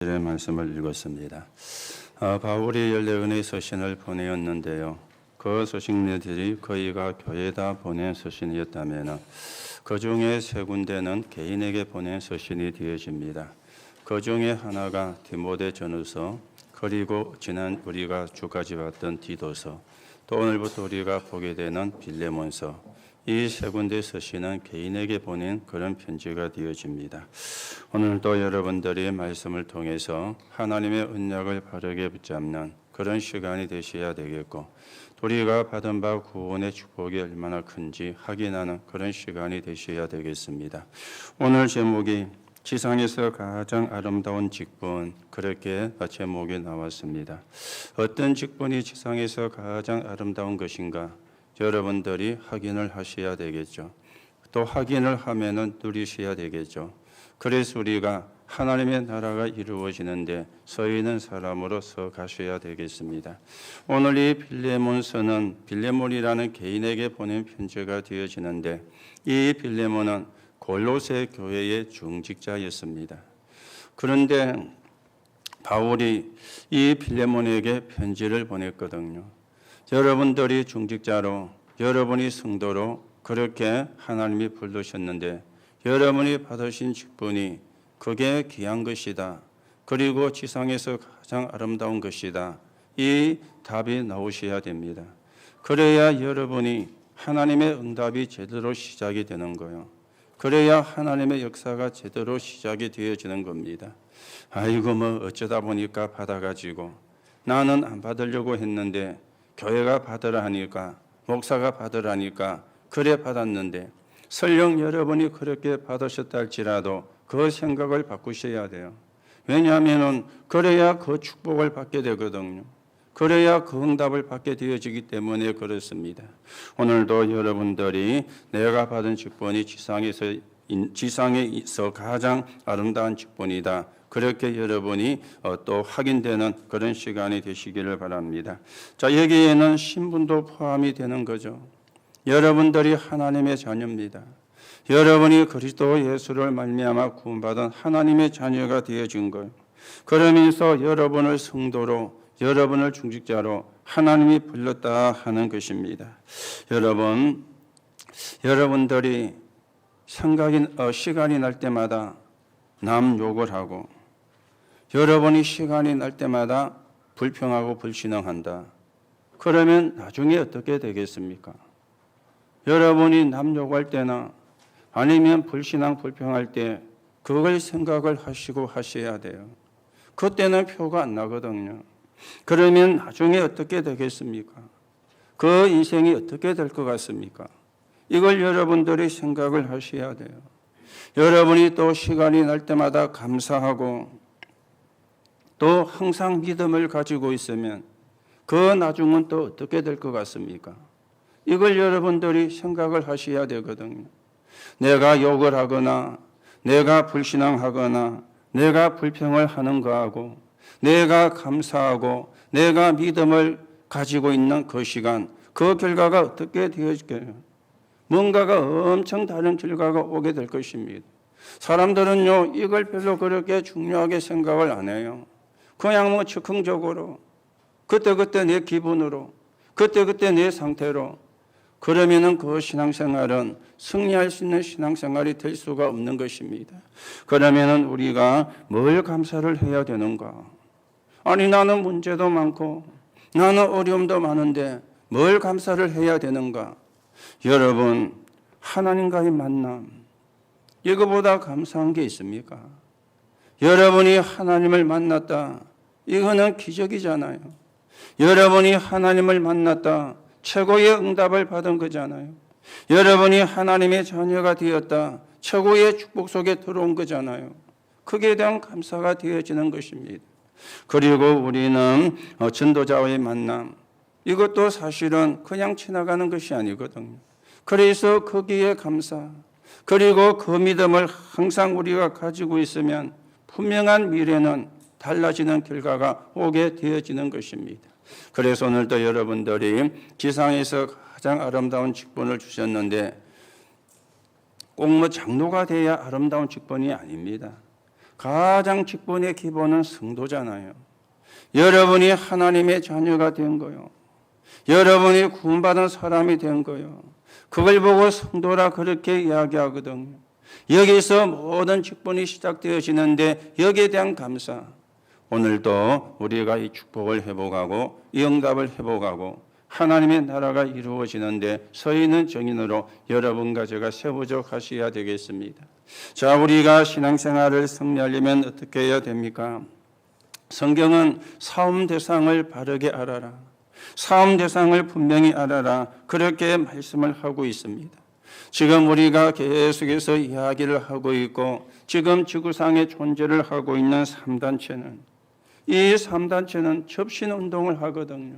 말씀을 읽었습니다. 바울이 14권의 서신을 보내었는데요. 그 서신들이 거의가 교회에다 보낸 서신이었다면 그 중에 3군데는 개인에게 보낸 서신이 되어집니다. 그 중에 하나가 디모데 전후서, 그리고 지난 우리가 주까지 봤던 디도서, 또 오늘부터 우리가 보게 되는 빌레몬서, 이 3군데 서신은 개인에게 보낸 그런 편지가 되어집니다. 오늘도 여러분들이 말씀을 통해서 하나님의 언약을 바르게 붙잡는 그런 시간이 되셔야 되겠고, 우리가 받은 바 구원의 축복이 얼마나 큰지 확인하는 그런 시간이 되셔야 되겠습니다. 오늘 제목이 지상에서 가장 아름다운 직분, 그렇게 제목이 나왔습니다. 어떤 직분이 지상에서 가장 아름다운 것인가? 여러분들이 확인을 하셔야 되겠죠. 또 확인을 하면은 누리셔야 되겠죠. 그래서 우리가 하나님의 나라가 이루어지는데 서 있는 사람으로서 가셔야 되겠습니다. 오늘 이 빌레몬서는 빌레몬이라는 개인에게 보낸 편지가 되어지는데, 이 빌레몬은 골로새 교회의 중직자였습니다. 그런데 바울이 이 빌레몬에게 편지를 보냈거든요. 여러분들이 중직자로, 여러분이 성도로 그렇게 하나님이 부르셨는데 여러분이 받으신 직분이 그게 귀한 것이다. 그리고 지상에서 가장 아름다운 것이다. 이 답이 나오셔야 됩니다. 그래야 여러분이 하나님의 응답이 제대로 시작이 되는 거예요. 그래야 하나님의 역사가 제대로 시작이 되어지는 겁니다. 아이고 어쩌다 보니까 받아가지고 나는 안 받으려고 했는데 교회가 받으라 하니까, 목사가 받으라 하니까 그래 받았는데, 설령 여러분이 그렇게 받으셨다 할지라도 그 생각을 바꾸셔야 돼요. 왜냐하면 그래야 그 축복을 받게 되거든요. 그래야 그 응답을 받게 되어지기 때문에 그렇습니다. 오늘도 여러분들이 내가 받은 직분이 지상에서 가장 아름다운 직분이다. 그렇게 여러분이 또 확인되는 그런 시간이 되시기를 바랍니다. 자, 여기에는 신분도 포함이 되는 거죠. 여러분들이 하나님의 자녀입니다. 여러분이 그리스도 예수를 말미암아 구원받은 하나님의 자녀가 되어진 거예요. 그러면서 여러분을 성도로, 여러분을 중직자로 하나님이 불렀다 하는 것입니다. 여러분들이 시간이 날 때마다 남 욕을 하고, 여러분이 시간이 날 때마다 불평하고 불신앙한다. 그러면 나중에 어떻게 되겠습니까? 여러분이 남 욕할 때나 아니면 불신앙 불평할 때 그걸 생각을 하시고 하셔야 돼요. 그때는 표가 안 나거든요. 그러면 나중에 어떻게 되겠습니까? 그 인생이 어떻게 될 것 같습니까? 이걸 여러분들이 생각을 하셔야 돼요. 여러분이 또 시간이 날 때마다 감사하고 또 항상 믿음을 가지고 있으면 그 나중은 또 어떻게 될 것 같습니까? 이걸 여러분들이 생각을 하셔야 되거든요. 내가 욕을 하거나 내가 불신앙하거나 내가 불평을 하는 거하고 내가 감사하고 내가 믿음을 가지고 있는 그 시간, 그 결과가 어떻게 되어질까요? 뭔가가 엄청 다른 결과가 오게 될 것입니다. 사람들은요, 이걸 별로 그렇게 중요하게 생각을 안 해요. 그냥 즉흥적으로, 그때 내 기분으로, 그때 내 상태로, 그러면은 그 신앙생활은 승리할 수 있는 신앙생활이 될 수가 없는 것입니다. 그러면은 우리가 뭘 감사를 해야 되는가? 아니, 나는 문제도 많고, 나는 어려움도 많은데 뭘 감사를 해야 되는가? 여러분, 하나님과의 만남, 이거보다 감사한 게 있습니까? 여러분이 하나님을 만났다, 이거는 기적이잖아요. 여러분이 하나님을 만났다, 최고의 응답을 받은 거잖아요. 여러분이 하나님의 자녀가 되었다, 최고의 축복 속에 들어온 거잖아요. 그에 대한 감사가 되어지는 것입니다. 그리고 우리는 전도자와의 만남, 이것도 사실은 그냥 지나가는 것이 아니거든요. 그래서 거기에 감사, 그리고 그 믿음을 항상 우리가 가지고 있으면 분명한 미래는 달라지는 결과가 오게 되어지는 것입니다. 그래서 오늘도 여러분들이 지상에서 가장 아름다운 직분을 주셨는데 꼭 장로가 돼야 아름다운 직분이 아닙니다. 가장 직분의 기본은 성도잖아요. 여러분이 하나님의 자녀가 된 거요. 여러분이 구원받은 사람이 된 거요. 그걸 보고 성도라 그렇게 이야기하거든요. 여기서 모든 직분이 시작되어지는데 여기에 대한 감사. 오늘도 우리가 이 축복을 회복하고 이 응답을 회복하고 하나님의 나라가 이루어지는데 서 있는 증인으로 여러분과 제가 세우도록 하셔야 되겠습니다. 자, 우리가 신앙생활을 승리하려면 어떻게 해야 됩니까? 성경은 사움 대상을 바르게 알아라. 사움 대상을 분명히 알아라. 그렇게 말씀을 하고 있습니다. 지금 우리가 계속해서 이야기를 하고 있고 지금 지구상에 존재를 하고 있는 3단체는 이 3단체는 접신운동을 하거든요.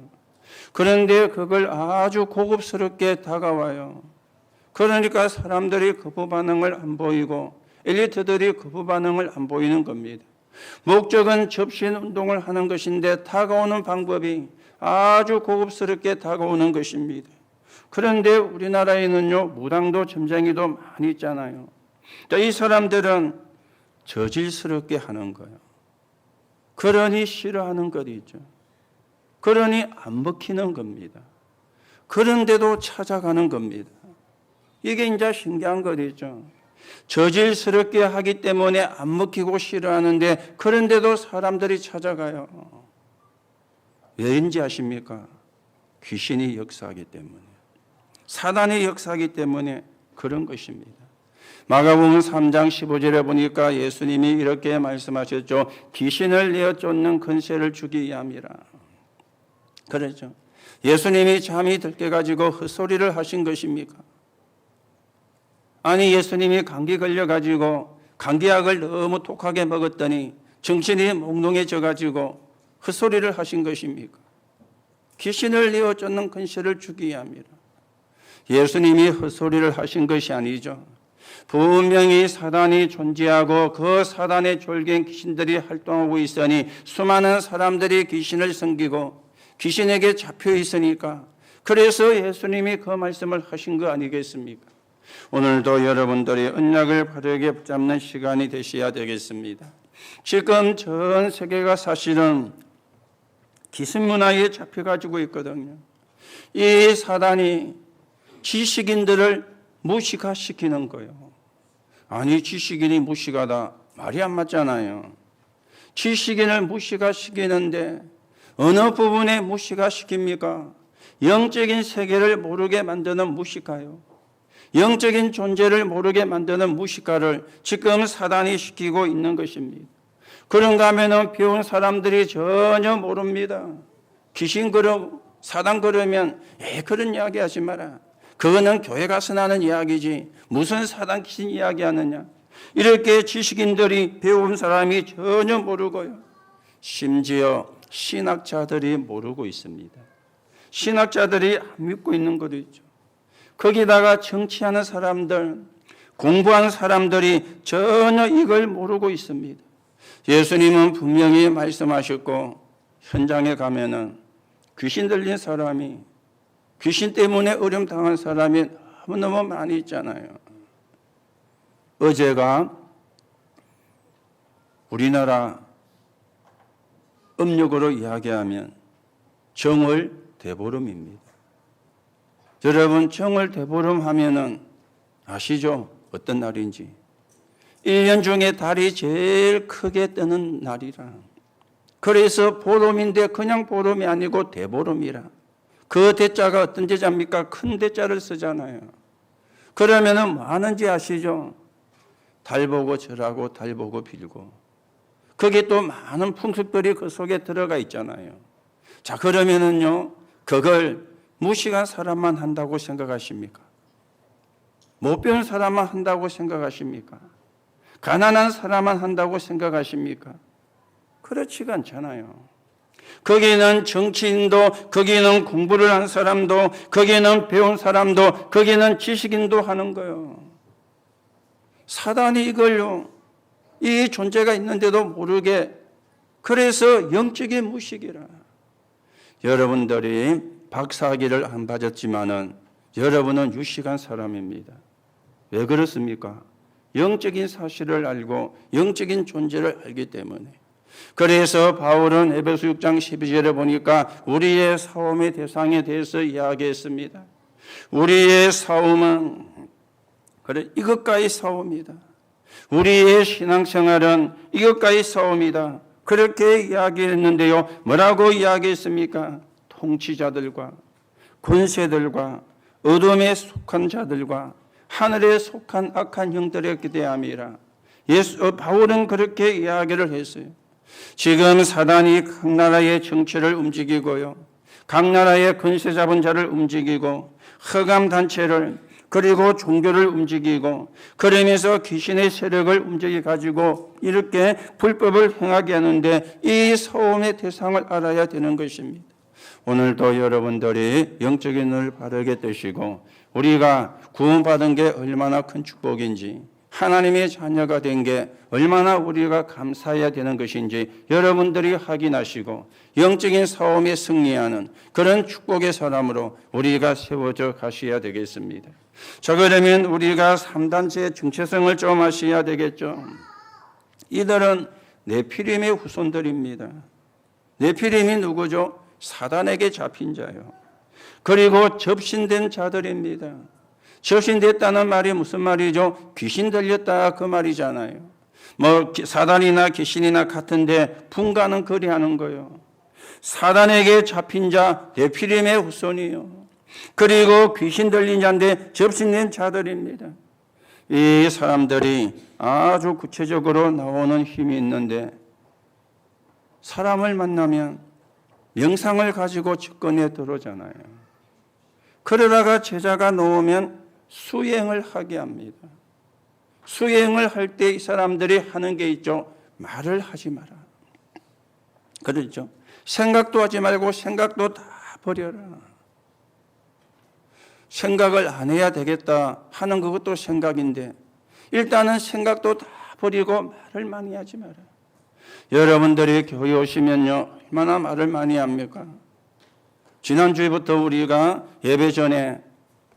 그런데 그걸 아주 고급스럽게 다가와요. 그러니까 사람들이 거부 반응을 안 보이고 엘리트들이 거부 반응을 안 보이는 겁니다. 목적은 접신운동을 하는 것인데 다가오는 방법이 아주 고급스럽게 다가오는 것입니다. 그런데 우리나라에는요, 무당도 점쟁이도 많이 있잖아요. 이 사람들은 저질스럽게 하는 거예요. 그러니 싫어하는 것이죠. 그러니 안 먹히는 겁니다. 그런데도 찾아가는 겁니다. 이게 이제 신기한 것이죠. 저질스럽게 하기 때문에 안 먹히고 싫어하는데 그런데도 사람들이 찾아가요. 왜인지 아십니까? 귀신이 역사하기 때문에, 사단이 역사하기 때문에 그런 것입니다. 마가복음 3장 15절에 보니까 예수님이 이렇게 말씀하셨죠. 귀신을 내어 쫓는 권세를 주기 위함이라. 그렇죠. 예수님이 잠이 들게 가지고 헛소리를 하신 것입니까? 아니, 예수님이 감기 걸려 가지고 감기약을 너무 독하게 먹었더니 정신이 몽롱해져 가지고 헛소리를 하신 것입니까? 귀신을 내어 쫓는 권세를 주기 위함이라. 예수님이 헛소리를 하신 것이 아니죠. 분명히 사단이 존재하고 그 사단의 졸개인 귀신들이 활동하고 있으니 수많은 사람들이 귀신을 섬기고 귀신에게 잡혀 있으니까 그래서 예수님이 그 말씀을 하신 거 아니겠습니까? 오늘도 여러분들이 언약을 바르게 붙잡는 시간이 되셔야 되겠습니다. 지금 전 세계가 사실은 기승문화에 잡혀가지고 있거든요. 이 사단이 지식인들을 무식화시키는 거예요. 아니, 지식인이 무식하다 말이 안 맞잖아요. 지식인을 무식화시키는데 어느 부분에 무식화시킵니까? 영적인 세계를 모르게 만드는 무식화요. 영적인 존재를 모르게 만드는 무식화를 지금 사단이 시키고 있는 것입니다. 그런가 하면 배운 사람들이 전혀 모릅니다. 귀신 걸어, 사단 걸으면 그런 이야기 하지 마라. 그거는 교회 가서 나는 이야기지 무슨 사단 귀신 이야기하느냐. 이렇게 지식인들이 배운 사람이 전혀 모르고요. 심지어 신학자들이 모르고 있습니다. 신학자들이 안 믿고 있는 것도 있죠. 거기다가 정치하는 사람들, 공부하는 사람들이 전혀 이걸 모르고 있습니다. 예수님은 분명히 말씀하셨고 현장에 가면은 귀신 들린 사람이, 귀신 때문에 어려움 당한 사람이 너무너무 많이 있잖아요. 어제가 우리나라 음력으로 이야기하면 정월 대보름입니다. 여러분, 정월 대보름 하면은 아시죠? 어떤 날인지. 1년 중에 달이 제일 크게 뜨는 날이라. 그래서 보름인데 그냥 보름이 아니고 대보름이라. 그 대자가 어떤 대자입니까? 큰 대자를 쓰잖아요. 그러면은 뭐 하는지 아시죠? 달 보고 절하고 달 보고 빌고. 거기에 또 많은 풍습들이 그 속에 들어가 있잖아요. 자, 그러면은요, 그걸 무식한 사람만 한다고 생각하십니까? 못 배운 사람만 한다고 생각하십니까? 가난한 사람만 한다고 생각하십니까? 그렇지가 않잖아요. 거기는 정치인도, 거기는 공부를 한 사람도, 거기는 배운 사람도, 거기는 지식인도 하는 거예요. 사단이 이걸요, 이 존재가 있는데도 모르게, 그래서 영적인 무식이라. 여러분들이 박사학위를 안 받았지만은 여러분은 유식한 사람입니다. 왜 그렇습니까? 영적인 사실을 알고 영적인 존재를 알기 때문에. 그래서 바울은 에베소 6장 12절에 보니까 우리의 싸움의 대상에 대해서 이야기했습니다. 우리의 싸움은 그래 이것과의 싸움이다. 우리의 신앙생활은 이것과의 싸움이다. 그렇게 이야기했는데요. 뭐라고 이야기했습니까? 통치자들과 권세들과 어둠에 속한 자들과 하늘에 속한 악한 영들에 대함이라. 바울은 그렇게 이야기를 했어요. 지금 사단이 각 나라의 정치를 움직이고요. 각 나라의 권세 잡은 자를 움직이고 흑암 단체를 그리고 종교를 움직이고 그러면서 귀신의 세력을 움직여 가지고 이렇게 불법을 행하게 하는데 이 싸움의 대상을 알아야 되는 것입니다. 오늘도 여러분들이 영적인 눈을 바르게 뜨시고 우리가 구원받은 게 얼마나 큰 축복인지 하나님의 자녀가 된 게 얼마나 우리가 감사해야 되는 것인지 여러분들이 확인하시고 영적인 싸움에 승리하는 그런 축복의 사람으로 우리가 세워져 가셔야 되겠습니다. 자, 그러면 우리가 3단체의 정체성을 좀 아셔야 되겠죠. 이들은 네피림의 후손들입니다. 네피림이 누구죠? 사단에게 잡힌 자요. 그리고 접신된 자들입니다. 접신됐다는 말이 무슨 말이죠? 귀신 들렸다 그 말이잖아요. 뭐 사단이나 귀신이나 같은데 분가는 거리하는 거예요. 사단에게 잡힌 자 네피림의 후손이요. 그리고 귀신 들린 자인데 접신된 자들입니다. 이 사람들이 아주 구체적으로 나오는 힘이 있는데 사람을 만나면 명상을 가지고 접근에 들어오잖아요. 그러다가 제자가 놓으면 수행을 하게 합니다. 수행을 할 때 이 사람들이 하는 게 있죠. 말을 하지 마라. 그렇죠. 생각도 하지 말고 생각도 다 버려라. 생각을 안 해야 되겠다 하는 그것도 생각인데 일단은 생각도 다 버리고 말을 많이 하지 마라. 여러분들이 교회 오시면요. 얼마나 말을 많이 합니까? 지난주부터 우리가 예배 전에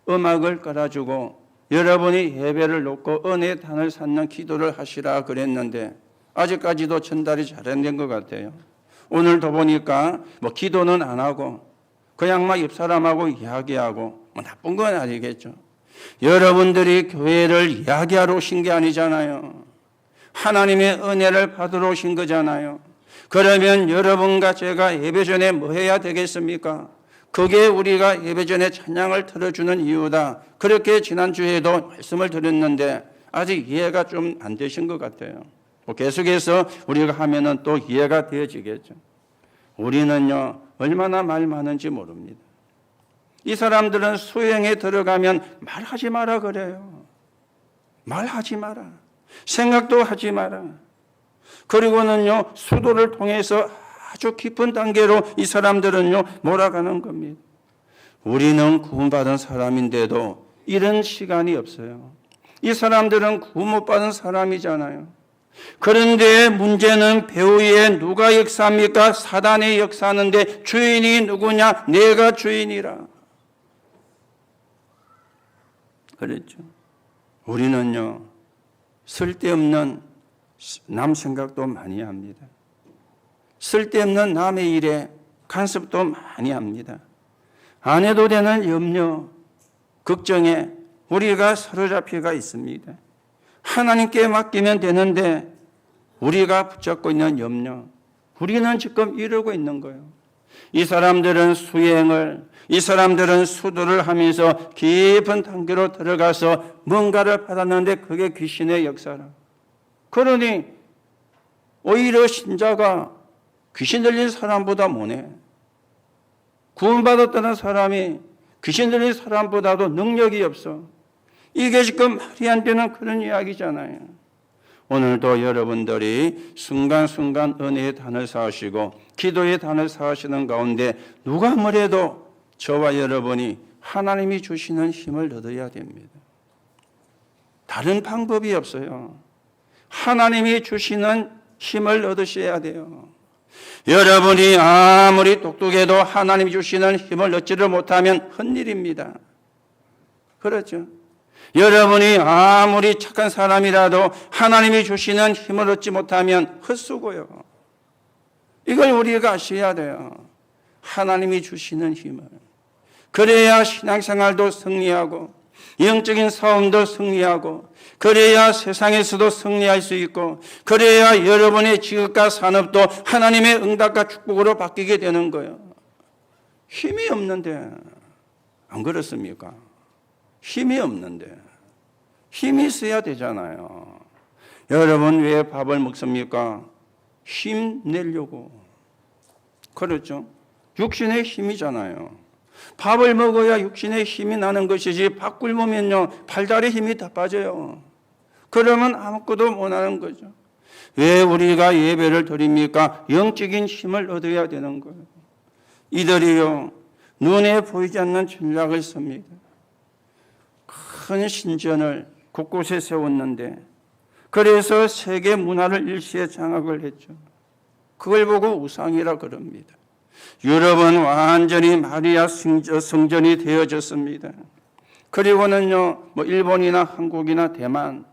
음악을 깔아주고 여러분이 예배를 놓고 은혜의 단을 쌓는 기도를 하시라 그랬는데 아직까지도 전달이 잘 안 된 것 같아요. 오늘도 보니까 뭐 기도는 안 하고 그냥 막 옆사람하고 이야기하고 뭐 나쁜 건 아니겠죠. 여러분들이 교회를 이야기하러 오신 게 아니잖아요. 하나님의 은혜를 받으러 오신 거잖아요. 그러면 여러분과 제가 예배 전에 뭐 해야 되겠습니까? 그게 우리가 예배 전에 찬양을 틀어주는 이유다. 그렇게 지난주에도 말씀을 드렸는데 아직 이해가 좀 안 되신 것 같아요. 계속해서 우리가 하면은 또 이해가 되어지겠죠. 우리는요, 얼마나 말 많은지 모릅니다. 이 사람들은 수행에 들어가면 말하지 마라 그래요. 말하지 마라. 생각도 하지 마라. 그리고는요, 수도를 통해서 아주 깊은 단계로 이 사람들은요, 몰아가는 겁니다. 우리는 구원받은 사람인데도 이런 시간이 없어요. 이 사람들은 구원 못 받은 사람이잖아요. 그런데 문제는 배후에 누가 역사합니까? 사단이 역사하는데 주인이 누구냐? 내가 주인이라. 그랬죠. 우리는요, 쓸데없는 남 생각도 많이 합니다. 쓸데없는 남의 일에 간섭도 많이 합니다. 안 해도 되는 염려, 걱정에 우리가 사로잡혀가 있습니다. 하나님께 맡기면 되는데 우리가 붙잡고 있는 염려, 우리는 지금 이러고 있는 거예요. 이 사람들은 수행을, 이 사람들은 수도를 하면서 깊은 단계로 들어가서 뭔가를 받았는데 그게 귀신의 역사라. 그러니 오히려 신자가 귀신 들린 사람보다 못해. 구원받았다는 사람이 귀신 들린 사람보다도 능력이 없어. 이게 지금 말이 안 되는 그런 이야기잖아요. 오늘도 여러분들이 순간순간 은혜의 단을 쌓으시고 기도의 단을 쌓으시는 가운데 누가 뭐래도 저와 여러분이 하나님이 주시는 힘을 얻어야 됩니다. 다른 방법이 없어요. 하나님이 주시는 힘을 얻으셔야 돼요. 여러분이 아무리 똑똑해도 하나님이 주시는 힘을 얻지를 못하면 헛일입니다. 그렇죠. 여러분이 아무리 착한 사람이라도 하나님이 주시는 힘을 얻지 못하면 헛수고요. 이걸 우리가 아셔야 돼요. 하나님이 주시는 힘을. 그래야 신앙생활도 승리하고 영적인 싸움도 승리하고 그래야 세상에서도 승리할 수 있고 그래야 여러분의 직업과 산업도 하나님의 응답과 축복으로 바뀌게 되는 거예요. 힘이 없는데 안 그렇습니까? 힘이 없는데 힘이 있어야 되잖아요. 여러분 왜 밥을 먹습니까? 힘 내려고. 그렇죠? 육신의 힘이잖아요. 밥을 먹어야 육신의 힘이 나는 것이지 밥 굶으면요 발달의 힘이 다 빠져요. 그러면 아무것도 못하는 거죠. 왜 우리가 예배를 드립니까? 영적인 힘을 얻어야 되는 거예요. 이들이요 눈에 보이지 않는 전략을 씁니다. 큰 신전을 곳곳에 세웠는데 그래서 세계 문화를 일시에 장악을 했죠. 그걸 보고 우상이라 그럽니다. 유럽은 완전히 마리아 성전이 되어졌습니다. 그리고는요, 일본이나 한국이나 대만,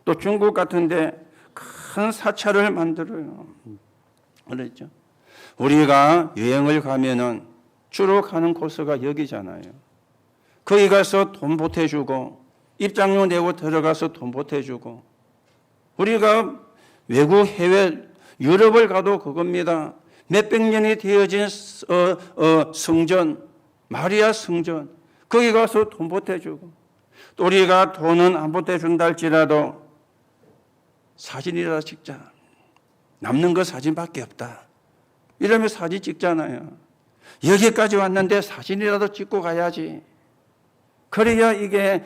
또 중국 같은데 큰 사찰을 만들어요. 그렇죠? 우리가 여행을 가면은 주로 가는 코스가 여기잖아요. 거기 가서 돈 보태주고 입장료 내고 들어가서 돈 보태주고 우리가 외국 해외 유럽을 가도 그겁니다. 몇백 년이 되어진 성전, 마리아 성전, 거기 가서 돈 보태주고 또 우리가 돈은 안 보태준다 할지라도 사진이라 찍자. 남는 거 사진밖에 없다. 이러면 사진 찍잖아요. 여기까지 왔는데 사진이라도 찍고 가야지. 그래야 이게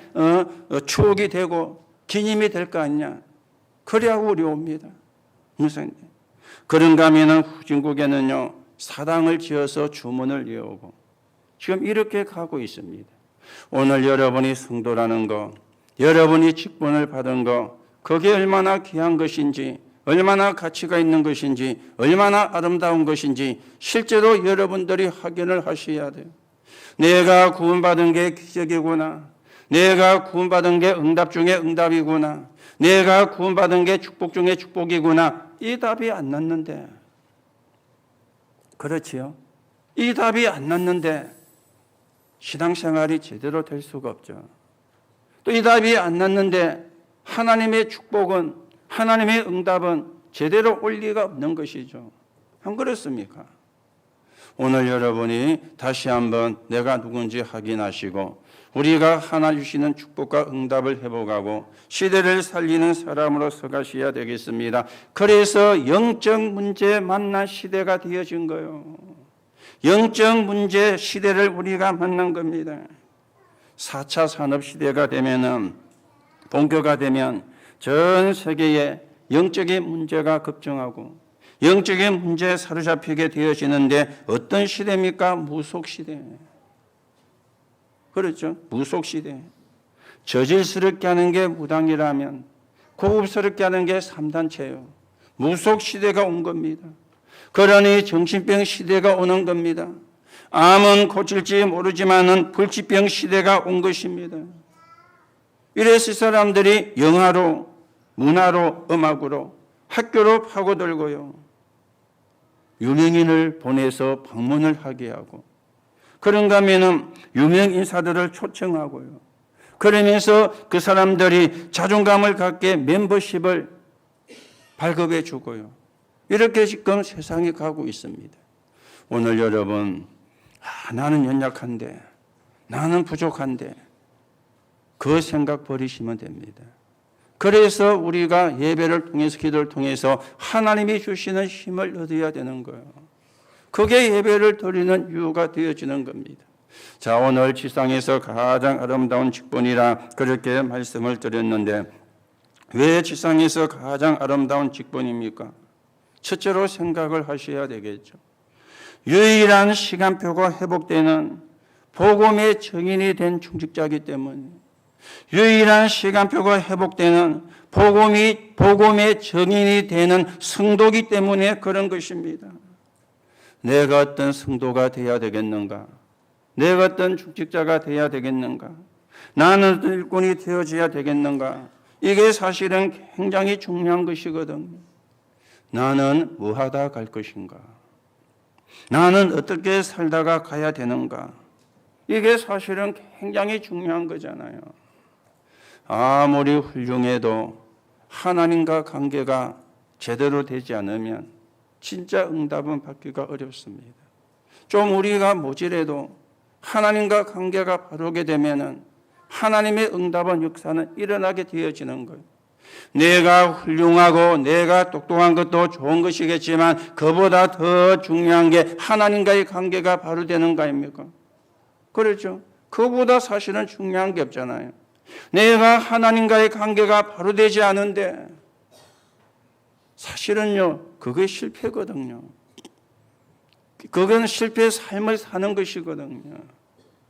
추억이 되고 기념이 될 거 아니냐. 그래야 우리 옵니다. 무슨 그런가 하면은 후진국에는요 사당을 지어서 주문을 이어오고 지금 이렇게 가고 있습니다. 오늘 여러분이 성도라는 거, 여러분이 직분을 받은 거, 그게 얼마나 귀한 것인지, 얼마나 가치가 있는 것인지, 얼마나 아름다운 것인지 실제로 여러분들이 확인을 하셔야 돼요. 내가 구원받은 게 기적이구나. 내가 구원받은 게 응답 중에 응답이구나. 내가 구원받은 게 축복 중에 축복이구나. 이 답이 안 났는데, 그렇지요? 이 답이 안 났는데 신앙생활이 제대로 될 수가 없죠. 또 이 답이 안 났는데 하나님의 축복은, 하나님의 응답은 제대로 올 리가 없는 것이죠. 안 그렇습니까? 오늘 여러분이 다시 한번 내가 누군지 확인하시고 우리가 하나 주시는 축복과 응답을 회복하고 시대를 살리는 사람으로서 가셔야 되겠습니다. 그래서 영적 문제 만난 시대가 되어진 거예요. 영적 문제 시대를 우리가 만난 겁니다. 4차 산업시대가 되면은 본격화되면 전 세계에 영적인 문제가 급증하고 영적인 문제에 사로잡히게 되어지는데 어떤 시대입니까? 무속시대. 그렇죠? 무속시대. 저질스럽게 하는 게 무당이라면 고급스럽게 하는 게 3단체예요. 무속시대가 온 겁니다. 그러니 정신병 시대가 오는 겁니다. 암은 고칠지 모르지만은 불치병 시대가 온 것입니다. 이래서 사람들이 영화로, 문화로, 음악으로, 학교로 파고들고요. 유명인을 보내서 방문을 하게 하고 그런가 하면은 유명 인사들을 초청하고요. 그러면서 그 사람들이 자존감을 갖게 멤버십을 발급해 주고요. 이렇게 지금 세상이 가고 있습니다. 오늘 여러분, 나는 연약한데, 나는 부족한데 그 생각 버리시면 됩니다. 그래서 우리가 예배를 통해서 기도를 통해서 하나님이 주시는 힘을 얻어야 되는 거예요. 그게 예배를 드리는 이유가 되어지는 겁니다. 자, 오늘 지상에서 가장 아름다운 직분이라 그렇게 말씀을 드렸는데 왜 지상에서 가장 아름다운 직분입니까? 첫째로 생각을 하셔야 되겠죠. 유일한 시간표가 회복되는 복음의 증인이 된 중직자이기 때문에 유일한 시간표가 회복되는 복음의 증인이 되는 성도이기 때문에 그런 것입니다. 내가 어떤 성도가 되어야 되겠는가? 내가 어떤 중직자가 되어야 되겠는가? 나는 일꾼이 되어져야 되겠는가? 이게 사실은 굉장히 중요한 것이거든요. 나는 뭐하다 갈 것인가? 나는 어떻게 살다가 가야 되는가? 이게 사실은 굉장히 중요한 거잖아요. 아무리 훌륭해도 하나님과 관계가 제대로 되지 않으면 진짜 응답은 받기가 어렵습니다. 좀 우리가 모질해도 하나님과 관계가 바르게 되면은 하나님의 응답은 역사는 일어나게 되어지는 거예요. 내가 훌륭하고 내가 똑똑한 것도 좋은 것이겠지만 그보다 더 중요한 게 하나님과의 관계가 바로 되는 거 아닙니까? 그렇죠? 그보다 사실은 중요한 게 없잖아요. 내가 하나님과의 관계가 바로 되지 않은데 사실은요, 그게 실패거든요. 그건 실패의 삶을 사는 것이거든요.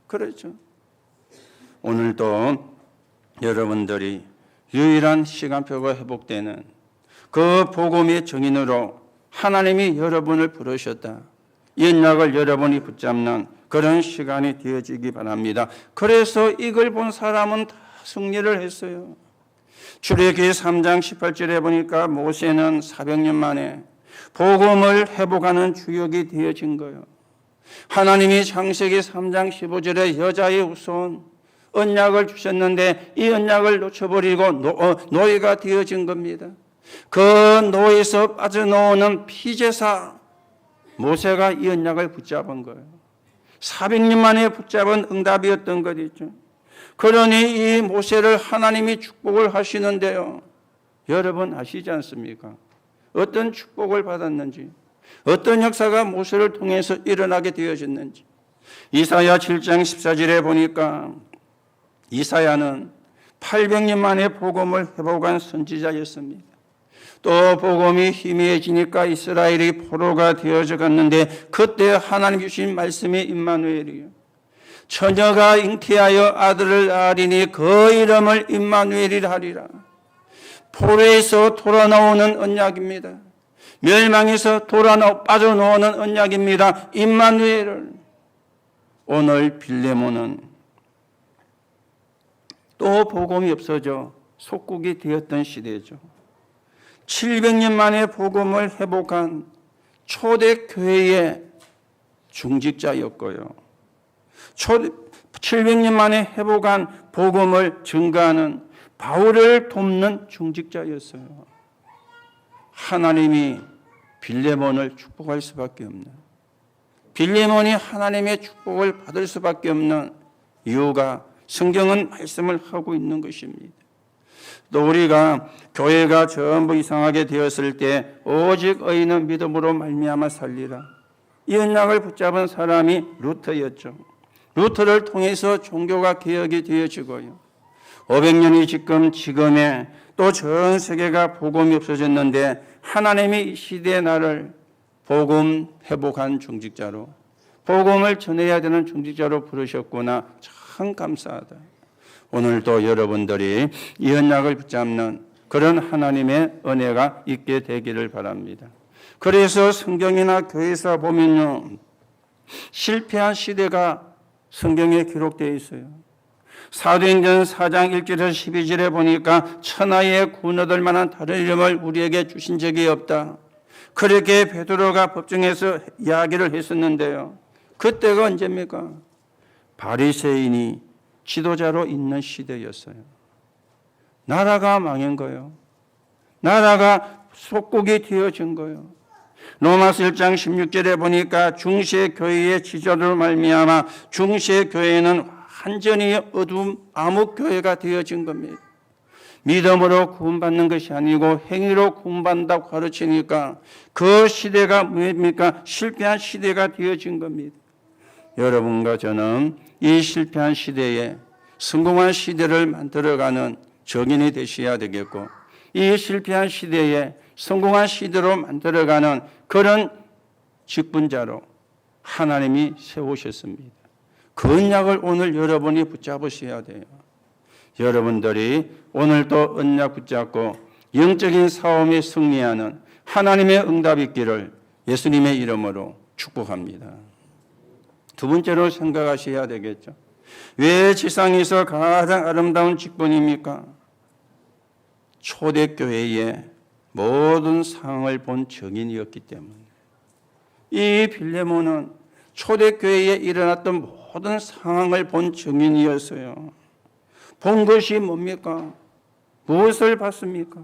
그렇죠? 오늘도 여러분들이 유일한 시간표가 회복되는 그 복음의 증인으로 하나님이 여러분을 부르셨다. 옛약을 여러분이 붙잡는 그런 시간이 되어지기 바랍니다. 그래서 이걸 본 사람은 다 승리를 했어요. 출애굽기 3장 18절에 보니까 모세는 400년 만에 복음을 회복하는 주역이 되어진 거예요. 하나님이 창세기 3장 15절에 여자의 후손 언약을 주셨는데 이 언약을 놓쳐버리고 노예가 되어진 겁니다. 그 노예에서 빠져나오는 피제사 모세가 이 언약을 붙잡은 거예요. 400년 만에 붙잡은 응답이었던 것이죠. 그러니 이 모세를 하나님이 축복을 하시는데요. 여러분 아시지 않습니까? 어떤 축복을 받았는지, 어떤 역사가 모세를 통해서 일어나게 되어졌는지. 이사야 7장 14절에 보니까 이사야는 800년 만에 복음을 회복한 선지자였습니다. 또 복음이 희미해지니까 이스라엘이 포로가 되어져 갔는데 그때 하나님 주신 말씀이 임마누엘이요. 처녀가 잉태하여 아들을 낳으리니 그 이름을 임마누엘이라 하리라. 포로에서 돌아나오는 언약입니다. 멸망에서 빠져나오는 언약입니다. 임마누엘을. 오늘 빌레몬은 또 복음이 없어져 속국이 되었던 시대죠. 700년 만에 복음을 회복한 초대교회의 중직자였고요. 700년 만에 회복한 복음을 증거하는 바울을 돕는 중직자였어요. 하나님이 빌레몬을 축복할 수밖에 없는, 빌레몬이 하나님의 축복을 받을 수밖에 없는 이유가 성경은 말씀을 하고 있는 것입니다. 또 우리가 교회가 전부 이상하게 되었을 때 오직 의인은 믿음으로 말미암아 살리라. 이 언약을 붙잡은 사람이 루터였죠. 루터를 통해서 종교가 개혁이 되어지고요. 500년이 지금에 또 전 세계가 복음이 없어졌는데 하나님이 이 시대의 나를 복음 회복한 중직자로, 복음을 전해야 되는 중직자로 부르셨구나. 참 감사하다. 오늘도 여러분들이 이 언약을 붙잡는 그런 하나님의 은혜가 있게 되기를 바랍니다. 그래서 성경이나 교회에서 보면요, 실패한 시대가 성경에 기록되어 있어요. 사도행전 4장 1절에서 12절에 보니까 천하에 구원 얻을 만한 다른 이름을 우리에게 주신 적이 없다. 그렇게 베드로가 법정에서 이야기를 했었는데요. 그때가 언제입니까? 바리새인이 지도자로 있는 시대였어요. 나라가 망한 거예요. 나라가 속국이 되어진 거예요. 로마서 1장 16절에 보니까 중세 교회의 지도로 말미암아 중세 교회는 완전히 어두운 암흑 교회가 되어진 겁니다. 믿음으로 구원받는 것이 아니고 행위로 구원받는다고 가르치니까 그 시대가 뭡니까? 실패한 시대가 되어진 겁니다. 여러분과 저는 이 실패한 시대에 성공한 시대를 만들어가는 정인이 되셔야 되겠고, 이 실패한 시대에 성공한 시대로 만들어가는 그런 직분자로 하나님이 세우셨습니다. 그 언약을 오늘 여러분이 붙잡으셔야 돼요. 여러분들이 오늘도 언약 붙잡고 영적인 싸움에 승리하는 하나님의 응답이 있기를 예수님의 이름으로 축복합니다. 두 번째로 생각하셔야 되겠죠. 왜 지상에서 가장 아름다운 직분입니까? 초대교회의 모든 상황을 본 증인이었기 때문에. 이 빌레몬은 초대교회에 일어났던 모든 상황을 본 증인이었어요. 본 것이 뭡니까? 무엇을 봤습니까?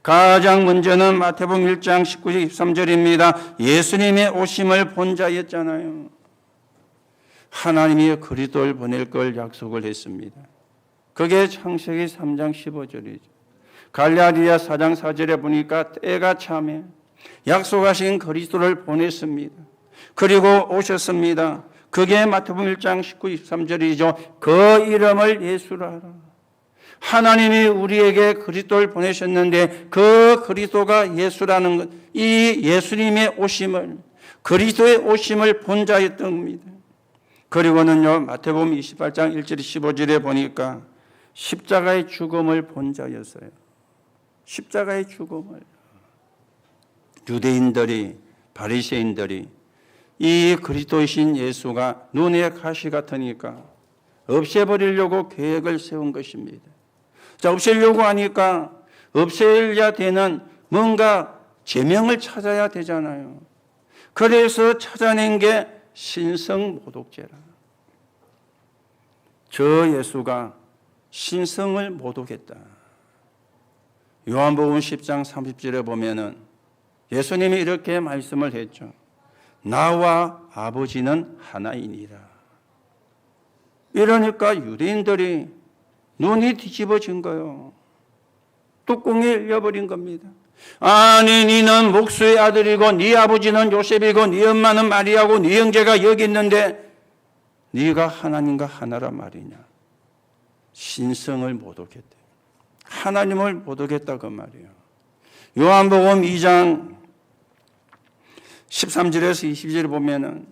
가장 먼저는 마태복음 1장 19절 23절입니다. 예수님의 오심을 본 자였잖아요. 하나님이 그리스도를 보낼 걸 약속을 했습니다. 그게 창세기 3장 15절이죠. 갈라디아 4장 4절에 보니까 때가 참에 약속하신 그리스도를 보냈습니다. 그리고 오셨습니다. 그게 마태복음 1장 19, 23절이죠. 그 이름을 예수라 하라. 하나님이 우리에게 그리스도를 보내셨는데 그 그리스도가 예수라는 것, 이 예수님의 오심을, 그리스도의 오심을 본 자였던 겁니다. 그리고는요, 마태복음 28장 1절 15절에 보니까 십자가의 죽음을 본 자였어요. 십자가의 죽음을. 유대인들이, 바리새인들이 이 그리스도이신 예수가 눈에 가시 같으니까 없애버리려고 계획을 세운 것입니다. 자, 없애려고 하니까 없애야 되는 뭔가 제명을 찾아야 되잖아요. 그래서 찾아낸 게 신성모독죄라. 저 예수가 신성을 모독했다. 요한복음 10장 30절에 보면은 예수님이 이렇게 말씀을 했죠. 나와 아버지는 하나이니라. 이러니까 유대인들이 눈이 뒤집어진 거예요. 뚜껑이 열려버린 겁니다. 아니, 니는 목수의 아들이고 네 아버지는 요셉이고 네 엄마는 마리아고 네 형제가 여기 있는데 네가 하나님과 하나란 말이냐. 신성을 모독했대. 하나님을 모독했다 그 말이에요. 요한복음 2장 13절에서 20절에 보면은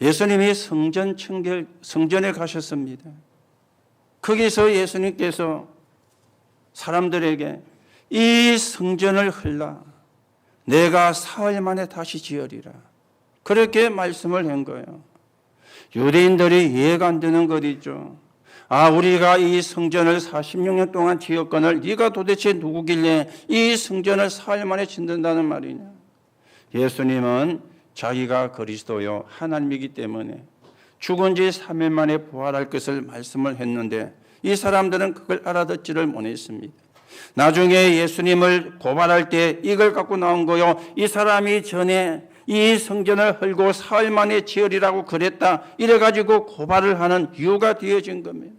예수님이 성전에 가셨습니다. 거기서 예수님께서 사람들에게 이 성전을 헐라 내가 사흘 만에 다시 지으리라. 그렇게 말씀을 한 거예요. 유대인들이 이해가 안 되는 것 있죠. 아, 우리가 이 성전을 46년 동안 지었거늘 네가 도대체 누구길래 이 성전을 사흘 만에 짓는다는 말이냐. 예수님은 자기가 그리스도요 하나님이기 때문에 죽은 지 3일 만에 부활할 것을 말씀을 했는데 이 사람들은 그걸 알아듣지를 못했습니다. 나중에 예수님을 고발할 때 이걸 갖고 나온 거요. 이 사람이 전에 이 성전을 헐고 사흘 만에 지으리라고 그랬다. 이래가지고 고발을 하는 이유가 되어진 겁니다.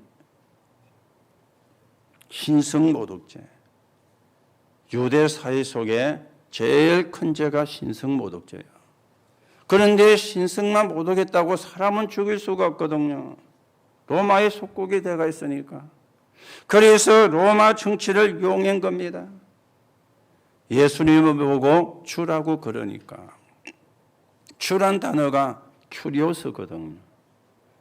신성모독죄. 유대 사회 속에 제일 큰 죄가 신성모독죄예요. 그런데 신성만 모독했다고 사람은 죽일 수가 없거든요. 로마의 속국이 되어 있으니까. 그래서 로마 정치를 이용한 겁니다. 예수님을 보고 주라고 그러니까. 주란 단어가 큐리오스거든요.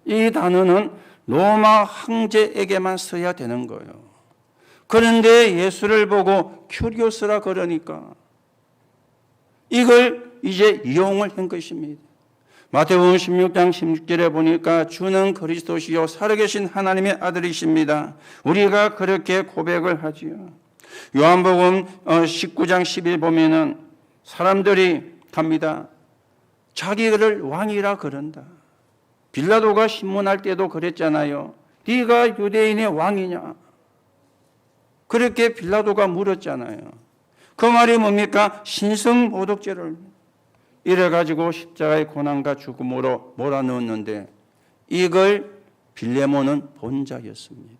이 단어는 로마 황제에게만 써야 되는 거예요. 그런데 예수를 보고 큐리오스라 그러니까 이걸 이제 이용을 한 것입니다. 마태복음 16장 16절에 보니까 주는 그리스도시요 살아계신 하나님의 아들이십니다. 우리가 그렇게 고백을 하지요. 요한복음 19장 10일 보면은 사람들이 갑니다. 자기를 왕이라 그런다. 빌라도가 신문할 때도 그랬잖아요. 네가 유대인의 왕이냐? 그렇게 빌라도가 물었잖아요. 그 말이 뭡니까? 신성모독죄를 이래가지고 십자가의 고난과 죽음으로 몰아넣었는데 이걸 빌레몬은 본자였습니다.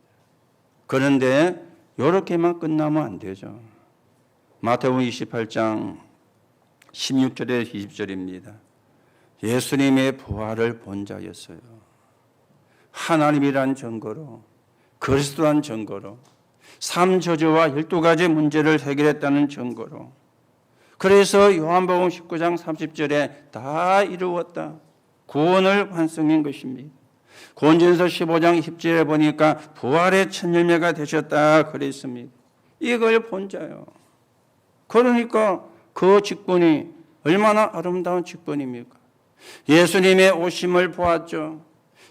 그런데 이렇게만 끝나면 안 되죠. 마태복음 28장 16절에 20절입니다. 예수님의 부활을 본 자였어요. 하나님이란 증거로, 그리스도란 증거로, 삶 저주와 12가지 문제를 해결했다는 증거로. 그래서 요한복음 19장 30절에 다 이루었다. 구원을 완성한 것입니다. 고린도전서 15장 10절에 보니까 부활의 첫 열매가 되셨다 그랬습니다. 이걸 본 자요. 그러니까 그 직분이 얼마나 아름다운 직분입니까? 예수님의 오심을 보았죠.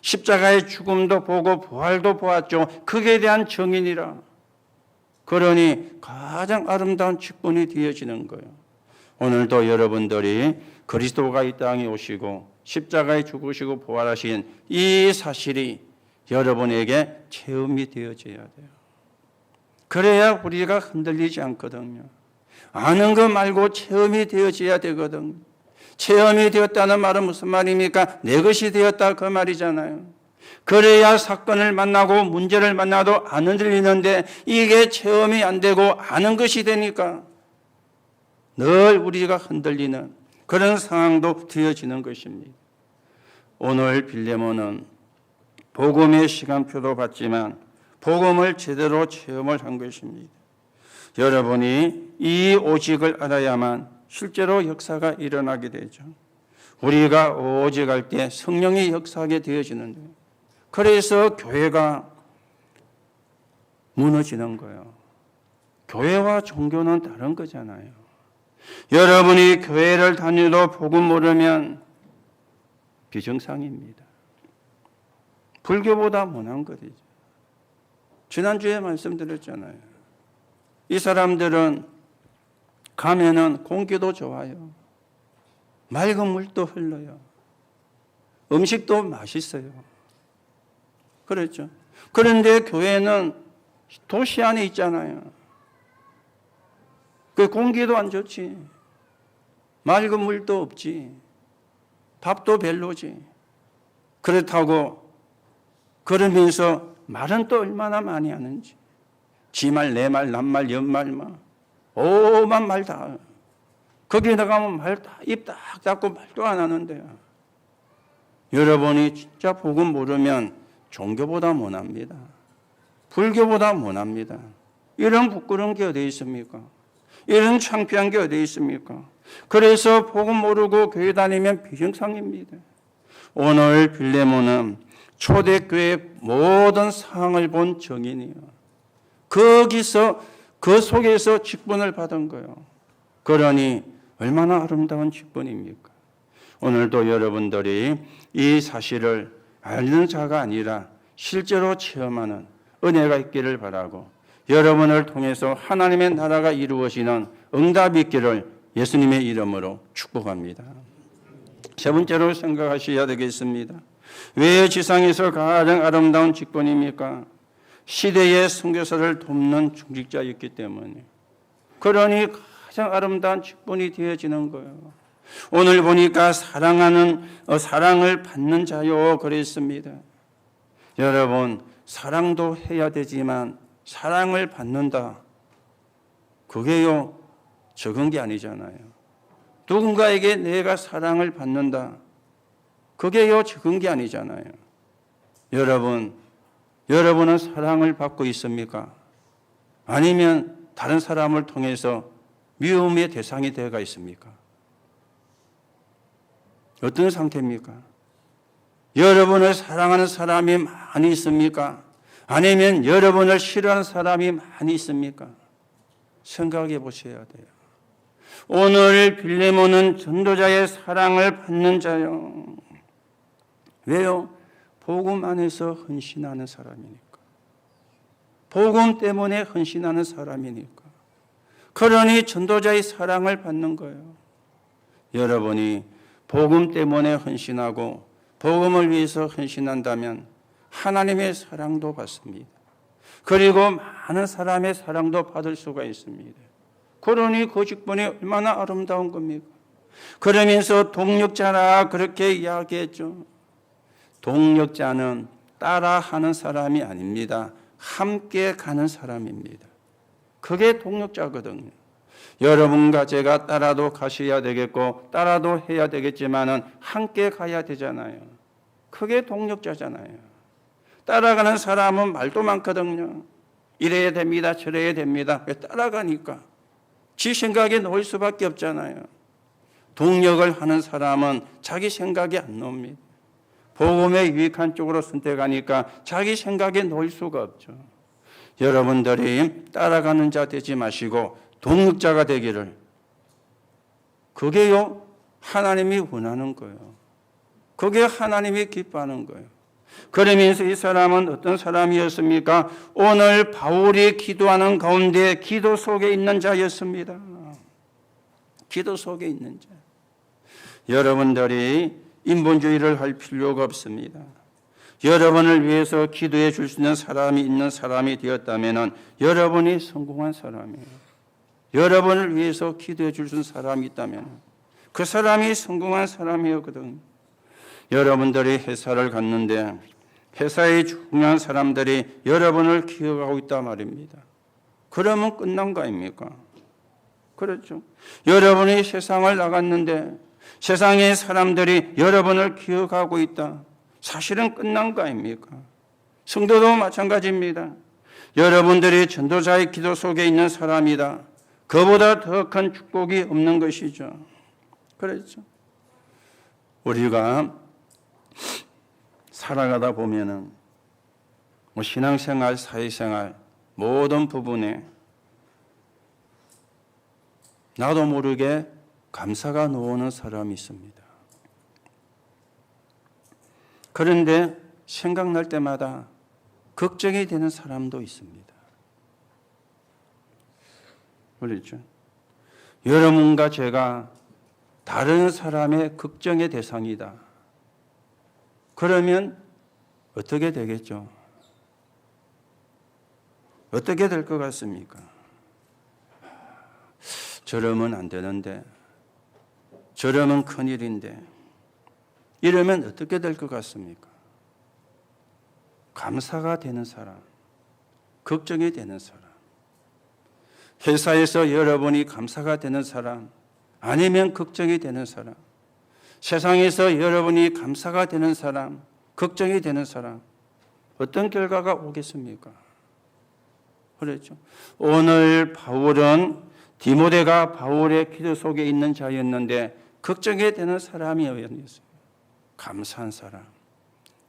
십자가의 죽음도 보고 부활도 보았죠. 그에 대한 증인이라. 그러니 가장 아름다운 직분이 되어지는 거예요. 오늘도 여러분들이 그리스도가 이 땅에 오시고 십자가에 죽으시고 부활하신 이 사실이 여러분에게 체험이 되어져야 돼요. 그래야 우리가 흔들리지 않거든요. 아는 것 말고 체험이 되어져야 되거든요. 체험이 되었다는 말은 무슨 말입니까? 내 것이 되었다 그 말이잖아요. 그래야 사건을 만나고 문제를 만나도 안 흔들리는데 이게 체험이 안 되고 아는 것이 되니까 늘 우리가 흔들리는 그런 상황도 되어지는 것입니다. 오늘 빌레몬은 복음의 시간표도 받지만 복음을 제대로 체험을 한 것입니다. 여러분이 이 오직을 알아야만 실제로 역사가 일어나게 되죠. 우리가 오직할 때 성령이 역사하게 되어지는데 그래서 교회가 무너지는 거예요. 교회와 종교는 다른 거잖아요. 여러분이 교회를 다니도 복음 모르면 비정상입니다. 불교보다 못한 것이죠. 지난주에 말씀드렸잖아요. 이 사람들은 가면은 공기도 좋아요. 맑은 물도 흘러요. 음식도 맛있어요. 그렇죠. 그런데 교회는 도시 안에 있잖아요. 그 공기도 안 좋지. 맑은 물도 없지. 밥도 별로지. 그렇다고 그러면서 말은 또 얼마나 많이 하는지. 지 말, 내 말, 남 말, 연 말, 오만 말 다. 거기에 나가면 말 다, 입 딱 닫고 말도 안 하는데요. 여러분이 진짜 복음 모르면 종교보다 못합니다. 불교보다 못합니다. 이런 부끄러운 게 어디 있습니까? 이런 창피한 게 어디 있습니까? 그래서 복음 모르고 교회 다니면 비정상입니다. 오늘 빌레몬은 초대교회의 모든 상황을 본 증인이에요. 거기서 그 속에서 직분을 받은 거예요. 그러니 얼마나 아름다운 직분입니까? 오늘도 여러분들이 이 사실을 알는 자가 아니라 실제로 체험하는 은혜가 있기를 바라고 여러분을 통해서 하나님의 나라가 이루어지는 응답이 있기를 예수님의 이름으로 축복합니다. 세 번째로 생각하셔야 되겠습니다. 왜 지상에서 가장 아름다운 직분입니까? 시대의 선교사를 돕는 중직자였기 때문에. 그러니 가장 아름다운 직분이 되어지는 거예요. 오늘 보니까 사랑을 받는 자요 그랬습니다. 여러분 사랑도 해야 되지만 사랑을 받는다. 그게요 적은 게 아니잖아요. 누군가에게 내가 사랑을 받는다. 그게요 적은 게 아니잖아요. 여러분은 사랑을 받고 있습니까? 아니면 다른 사람을 통해서 미움의 대상이 되어가 있습니까? 어떤 상태입니까? 여러분을 사랑하는 사람이 많이 있습니까? 아니면 여러분을 싫어하는 사람이 많이 있습니까? 생각해 보셔야 돼요. 오늘 빌레몬은 전도자의 사랑을 받는 자요. 왜요? 복음 안에서 헌신하는 사람이니까. 복음 때문에 헌신하는 사람이니까. 그러니 전도자의 사랑을 받는 거예요. 여러분이 복음 때문에 헌신하고 복음을 위해서 헌신한다면 하나님의 사랑도 받습니다. 그리고 많은 사람의 사랑도 받을 수가 있습니다. 그러니 그 직분이 얼마나 아름다운 겁니까? 그러면서 동력자라 그렇게 이야기했죠. 동력자는 따라하는 사람이 아닙니다. 함께 가는 사람입니다. 그게 동력자거든요. 여러분과 제가 따라도 가셔야 되겠고 따라도 해야 되겠지만은 함께 가야 되잖아요. 그게 동력자잖아요. 따라가는 사람은 말도 많거든요. 이래야 됩니다. 저래야 됩니다. 왜 따라가니까. 지 생각에 놓을 수밖에 없잖아요. 동력을 하는 사람은 자기 생각이 안 나옵니다. 복음에 유익한 쪽으로 선택하니까 자기 생각에 놓을 수가 없죠. 여러분들이 따라가는 자 되지 마시고 동력자가 되기를. 그게요 하나님이 원하는 거예요. 그게 하나님이 기뻐하는 거예요. 그러면서 이 사람은 어떤 사람이었습니까? 오늘 바울이 기도하는 가운데 기도 속에 있는 자였습니다. 기도 속에 있는 자. 여러분들이 인본주의를 할 필요가 없습니다. 여러분을 위해서 기도해 줄 수 있는 사람이 있는 사람이 되었다면 여러분이 성공한 사람이에요. 여러분을 위해서 기도해 줄 수 있는 사람이 있다면 그 사람이 성공한 사람이었거든. 여러분들이 회사를 갔는데 회사의 중요한 사람들이 여러분을 기억하고 있단 말입니다. 그러면 끝난 거 아닙니까? 그렇죠. 여러분이 세상을 나갔는데 세상의 사람들이 여러분을 기억하고 있다. 사실은 끝난 거 아닙니까? 성도도 마찬가지입니다. 여러분들이 전도자의 기도 속에 있는 사람이다. 그보다 더 큰 축복이 없는 것이죠. 그렇죠. 우리가 살아가다 보면은 신앙생활, 사회생활 모든 부분에 나도 모르게 감사가 놓오는 사람이 있습니다. 그런데 생각날 때마다 걱정이 되는 사람도 있습니다. 그렇죠? 여러분과 제가 다른 사람의 걱정의 대상이다. 그러면 어떻게 되겠죠? 어떻게 될 것 같습니까? 저러면 안 되는데, 저러면 큰일인데, 이러면 어떻게 될 것 같습니까? 감사가 되는 사람, 걱정이 되는 사람, 회사에서 여러분이 감사가 되는 사람, 아니면 걱정이 되는 사람, 세상에서 여러분이 감사가 되는 사람, 걱정이 되는 사람, 어떤 결과가 오겠습니까? 그렇죠. 오늘 바울은 디모데가 바울의 기도 속에 있는 자였는데 걱정이 되는 사람이었어요. 감사한 사람,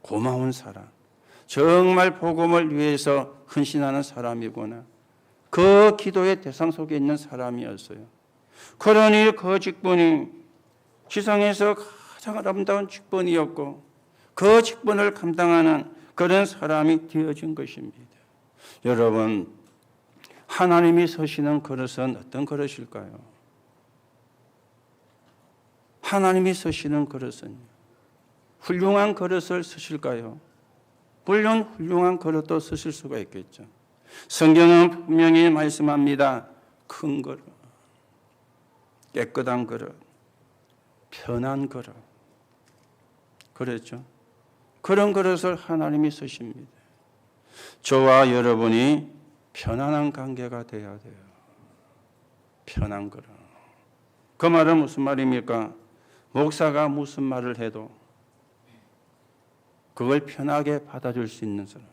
고마운 사람, 정말 복음을 위해서 헌신하는 사람이구나. 그 기도의 대상 속에 있는 사람이었어요. 그러니 그 직분이 지상에서 가장 아름다운 직분이었고 그 직분을 감당하는 그런 사람이 되어진 것입니다. 여러분, 하나님이 서시는 그릇은 어떤 그릇일까요? 하나님이 서시는 그릇은 훌륭한 그릇을 쓰실까요? 물론 훌륭한 그릇도 쓰실 수가 있겠죠. 성경은 분명히 말씀합니다. 큰 그릇, 깨끗한 그릇, 편한 그릇. 그렇죠? 그런 그릇을 하나님이 쓰십니다. 저와 여러분이 편안한 관계가 되어야 돼요. 편한 그릇. 그 말은 무슨 말입니까? 목사가 무슨 말을 해도 그걸 편하게 받아줄 수 있는 사람.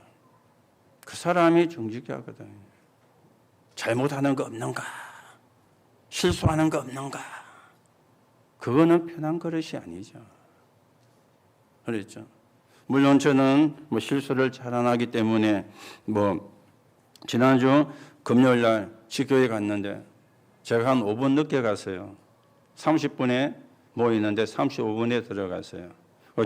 그 사람이 중직자거든요. 잘못하는 거 없는가? 실수하는 거 없는가? 그거는 편한 그릇이 아니죠. 그렇죠? 물론 저는 실수를 잘 안 하기 때문에 지난주 금요일 날 지교회 갔는데 제가 한 5분 늦게 갔어요. 30분에 모이는데 35분에 들어갔어요.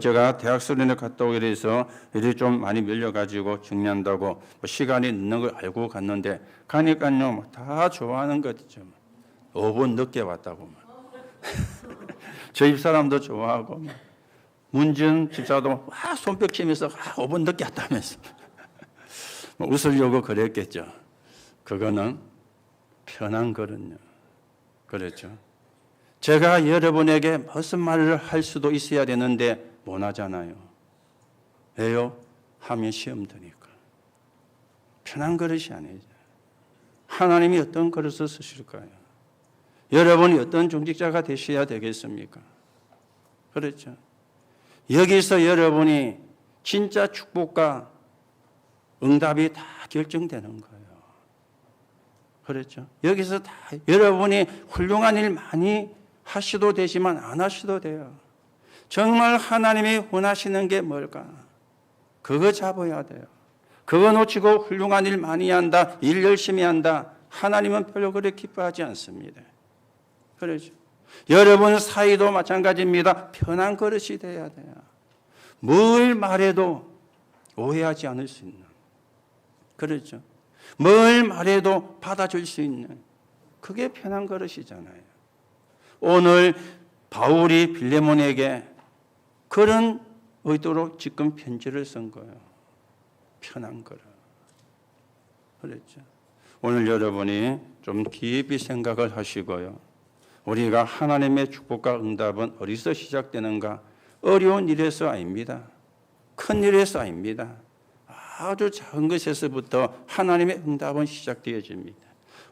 제가 대학 수련회 갔다 오게 돼서 일이 좀 많이 밀려가지고 정리한다고 시간이 늦는 걸 알고 갔는데 가니까요 다 좋아하는 거죠. 5분 늦게 왔다고. 저희 집사람도 좋아하고 문준 집사도 손뼉 치면서 5분 늦게 왔다면서 웃으려고 그랬겠죠. 그거는 편한 거는요. 그렇죠. 제가 여러분에게 무슨 말을 할 수도 있어야 되는데 못 하잖아요. 왜요? 하면 시험 드니까. 편한 그릇이 아니죠. 하나님이 어떤 그릇을 쓰실까요? 여러분이 어떤 중직자가 되셔야 되겠습니까? 그렇죠. 여기서 여러분이 진짜 축복과 응답이 다 결정되는 거예요. 그렇죠. 여기서 다 여러분이 훌륭한 일 많이 하셔도 되지만 안 하셔도 돼요. 정말 하나님이 원하시는 게 뭘까? 그거 잡아야 돼요. 그거 놓치고 훌륭한 일 많이 한다, 일 열심히 한다. 하나님은 별로 그렇게 기뻐하지 않습니다. 그렇죠. 여러분 사이도 마찬가지입니다. 편한 그릇이 돼야 돼요. 뭘 말해도 오해하지 않을 수 있는, 그렇죠. 뭘 말해도 받아줄 수 있는, 그게 편한 그릇이잖아요. 오늘 바울이 빌레몬에게 그런 의도로 지금 편지를 쓴 거예요. 편한 그릇. 그렇죠. 오늘 여러분이 좀 깊이 생각을 하시고요. 우리가 하나님의 축복과 응답은 어디서 시작되는가? 어려운 일에서 아닙니다. 큰 일에서 아닙니다. 아주 작은 것에서부터 하나님의 응답은 시작되어집니다.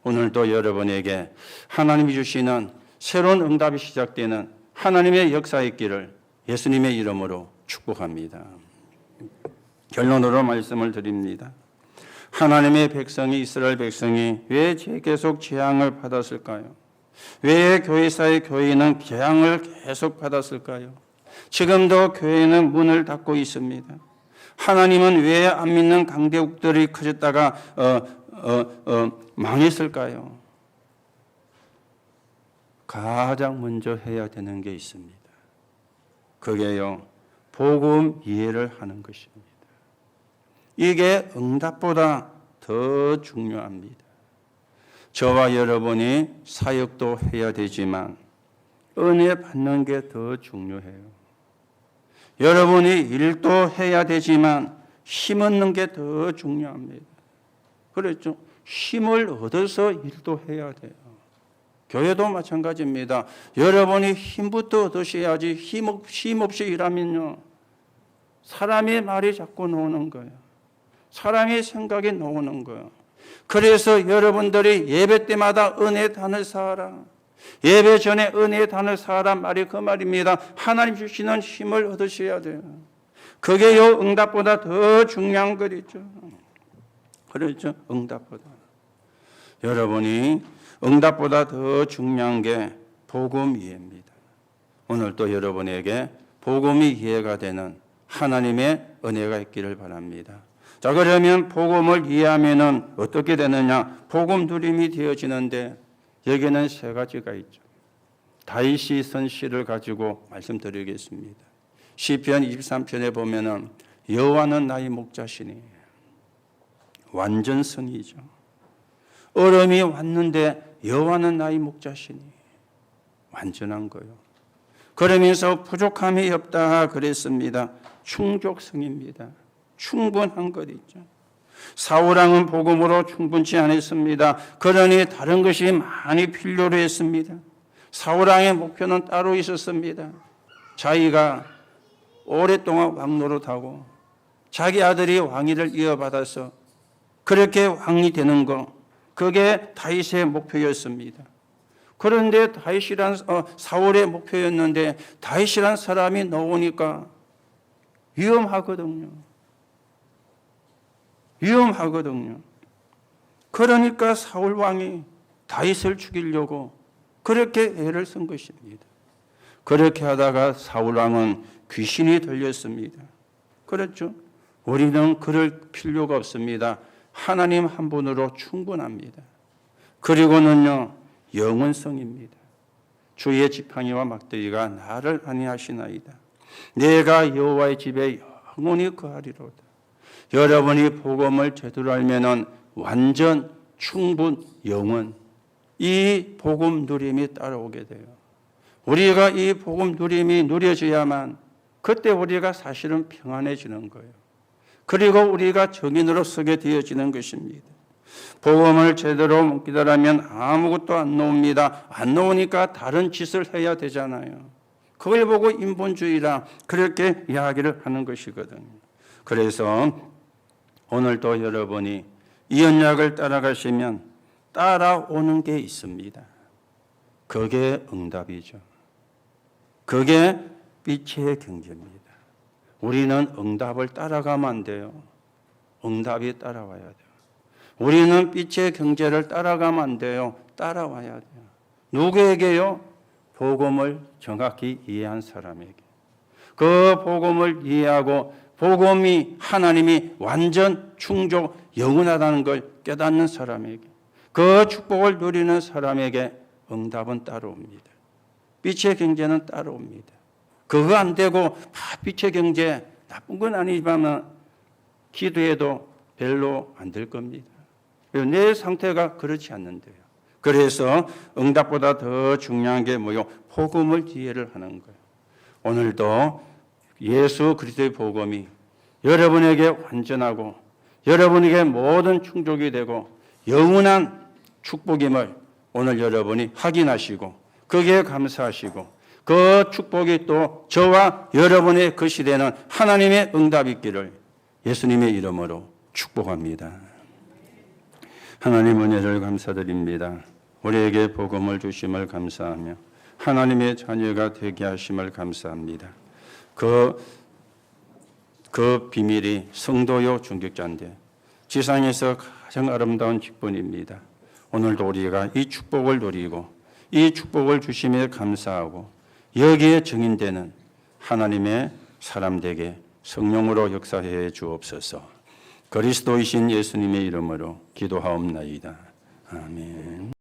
오늘도 여러분에게 하나님이 주시는 새로운 응답이 시작되는 하나님의 역사의 길을 예수님의 이름으로 축복합니다. 결론으로 말씀을 드립니다. 하나님의 백성이, 이스라엘 백성이 왜 계속 재앙을 받았을까요? 왜 교회사의 교회는 재앙을 계속 받았을까요? 지금도 교회는 문을 닫고 있습니다. 하나님은 왜 안 믿는 강대국들이 커졌다가 망했을까요? 가장 먼저 해야 되는 게 있습니다. 그게요, 복음 이해를 하는 것입니다. 이게 응답보다 더 중요합니다. 저와 여러분이 사역도 해야 되지만 은혜 받는 게 더 중요해요. 여러분이 일도 해야 되지만 힘 얻는 게 더 중요합니다. 그렇죠? 힘을 얻어서 일도 해야 돼요. 교회도 마찬가지입니다. 여러분이 힘부터 얻으셔야지 힘 없이 일하면요, 사람의 말이 자꾸 나오는 거예요. 사람의 생각이 나오는 거예요. 그래서 여러분들이 예배 때마다 은혜 단을 쌓아라, 예배 전에 은혜 단을 쌓아란 말이 그 말입니다. 하나님 주시는 힘을 얻으셔야 돼요. 그게요, 응답보다 더 중요한 거죠. 그렇죠? 응답보다. 여러분이 응답보다 더 중요한 게 복음 이해입니다. 오늘 또 여러분에게 복음이 이해가 되는 하나님의 은혜가 있기를 바랍니다. 자, 그러면 복음을 이해하면은 어떻게 되느냐? 복음 누림이 되어지는데 여기는 세 가지가 있죠. 다윗이 쓴 시를 가지고 말씀드리겠습니다. 시편 23편에 보면은 여호와는 나의 목자시니, 완전 선이죠. 얼음이 왔는데 여호와는 나의 목자시니, 완전한 거요. 그러면서 부족함이 없다 그랬습니다. 충족성입니다. 충분한 것 있죠. 사울왕은 복음으로 충분치 않았습니다. 그러니 다른 것이 많이 필요로 했습니다. 사울왕의 목표는 따로 있었습니다. 자기가 오랫동안 왕 노릇하고 자기 아들이 왕위를 이어받아서 그렇게 왕이 되는 것, 그게 다윗의 목표였습니다. 그런데 사울의 목표였는데 다윗이란 사람이 나오니까 위험하거든요. 그러니까 사울 왕이 다윗을 죽이려고 그렇게 애를 쓴 것입니다. 그렇게 하다가 사울 왕은 귀신이 들렸습니다. 그렇죠? 우리는 그럴 필요가 없습니다. 하나님 한 분으로 충분합니다. 그리고는요, 영원성입니다. 주의 지팡이와 막대기가 나를 안위하시나이다. 내가 여호와의 집에 영원히 거하리로다. 여러분이 복음을 제대로 알면은 완전, 충분, 영원, 이 복음 누림이 따라오게 돼요. 우리가 이 복음 누림이 누려져야만 그때 우리가 사실은 평안해지는 거예요. 그리고 우리가 정인으로 서게 되어지는 것입니다. 복음을 제대로 못 기다리면 아무것도 안 나옵니다. 안 나오니까 다른 짓을 해야 되잖아요. 그걸 보고 인본주의라 그렇게 이야기를 하는 것이거든요. 그래서 오늘도 여러분이 이 언약을 따라가시면 따라오는 게 있습니다. 그게 응답이죠. 그게 빛의 경제입니다. 우리는 응답을 따라가면 안 돼요. 응답이 따라와야 돼요. 우리는 빛의 경제를 따라가면 안 돼요. 따라와야 돼요. 누구에게요? 복음을 정확히 이해한 사람에게. 그 복음을 이해하고 복음이 하나님이 완전 충족 영원하다는 걸 깨닫는 사람에게, 그 축복을 누리는 사람에게 응답은 따라옵니다. 빛의 경제는 따라옵니다. 그거 안 되고 빛의 경제 나쁜 건 아니지만 기도해도 별로 안 될 겁니다. 내 상태가 그렇지 않는데요. 그래서 응답보다 더 중요한 게 뭐요? 복음을 이해를 하는 거예요. 오늘도 예수 그리스도의 복음이 여러분에게 완전하고 여러분에게 모든 충족이 되고 영원한 축복임을 오늘 여러분이 확인하시고 거기에 감사하시고 그 축복이 또 저와 여러분의 것이 되는 하나님의 응답이 있기를 예수님의 이름으로 축복합니다. 하나님 은혜를 감사드립니다. 우리에게 복음을 주심을 감사하며 하나님의 자녀가 되게 하심을 감사합니다. 그 비밀이 성도요 중직자인데 지상에서 가장 아름다운 직분입니다. 오늘도 우리가 이 축복을 누리고 이 축복을 주심에 감사하고 여기에 증인되는 하나님의 사람 되게 성령으로 역사해 주옵소서. 그리스도이신 예수님의 이름으로 기도하옵나이다. 아멘.